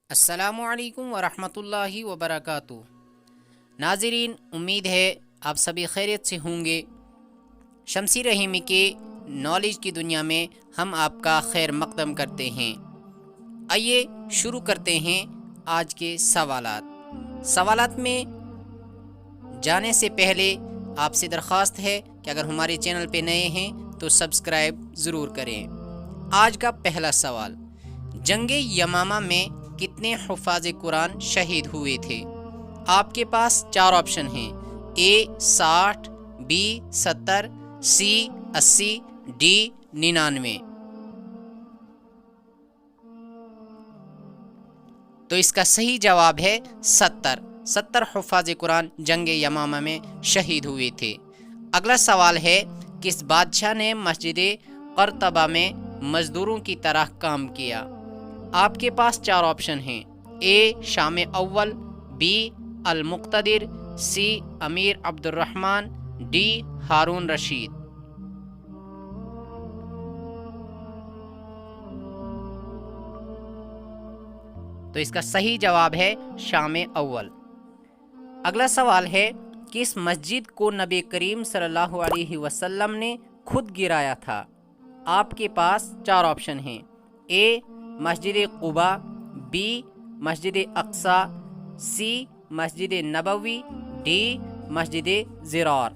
السلام علیکم ورحمۃ اللہ وبرکاتہ۔ ناظرین، امید ہے آپ سبھی خیریت سے ہوں گے۔ شمسی رحیمی کے نالج کی دنیا میں ہم آپ کا خیر مقدم کرتے ہیں۔ آئیے شروع کرتے ہیں آج کے سوالات میں جانے سے پہلے آپ سے درخواست ہے کہ اگر ہمارے چینل پہ نئے ہیں تو سبسکرائب ضرور کریں۔ آج کا پہلا سوال، جنگ یمامہ میں کتنے حفاظ قرآن شہید ہوئے تھے؟ آپ کے پاس چار آپشن ہیں: اے 60، بی 70، سی 80، ڈی 99۔ تو اس کا صحیح جواب ہے 70 حفاظ قرآن جنگ یمامہ میں شہید ہوئے تھے۔ اگلا سوال ہے، کس بادشاہ نے مسجد قرطبہ میں مزدوروں کی طرح کام کیا؟ آپ کے پاس چار آپشن ہیں: اے شام اول، بی المقتدر، سی امیر عبد الرحمن، ڈی ہارون رشید۔ تو اس کا صحیح جواب ہے شام اول۔ اگلا سوال ہے، کس مسجد کو نبی کریم صلی اللہ علیہ وسلم نے خود گرایا تھا؟ آپ کے پاس چار آپشن ہیں: اے مسجد Quba, be Masjid Aqsa, C Masjid Nabawi, D مسجد ضرار۔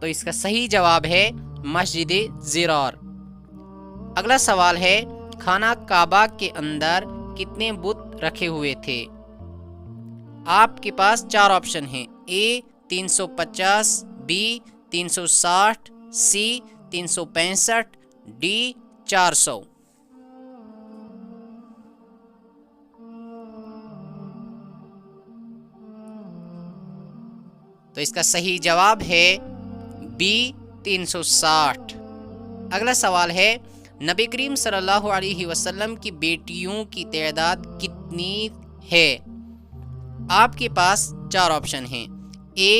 تو اس کا صحیح جواب ہے مسجد ضرار۔ اگلا سوال ہے، خانہ کعبہ کے اندر کتنے بت رکھے ہوئے تھے؟ آپ کے پاس چار آپشن ہیں: اے 350، بی 360، سی 365، ڈی 400۔ تو اس کا صحیح جواب ہے بی 360۔ اگلا سوال ہے، نبی کریم صلی اللہ علیہ وسلم کی بیٹیوں کی تعداد کتنی ہے؟ آپ کے پاس چار آپشن ہیں: اے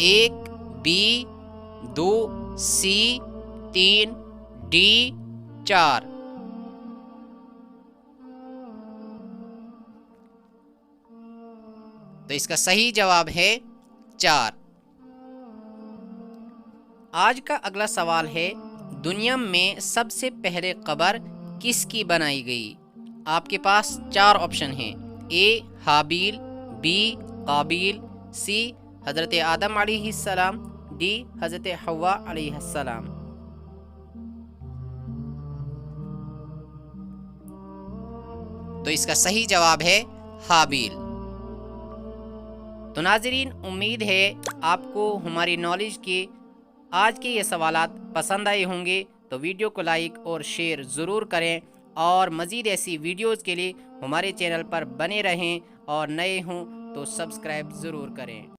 1، بی 2، سی 3، ڈی 4۔ تو اس کا صحیح جواب ہے 4۔ آج کا اگلا سوال ہے، دنیا میں سب سے پہلے قبر کس کی بنائی گئی؟ آپ کے پاس چار آپشن ہیں: اے حابیل، بی قابیل، سی حضرت آدم علیہ السلام، ڈی حضرت حوا علیہ السلام۔ تو اس کا صحیح جواب ہے حابیل۔ تو ناظرین، امید ہے آپ کو ہماری نالج کے آج کے یہ سوالات پسند آئے ہوں گے، تو ویڈیو کو لائک اور شیئر ضرور کریں، اور مزید ایسی ویڈیوز کے لیے ہمارے چینل پر بنے رہیں، اور نئے ہوں تو سبسکرائب ضرور کریں۔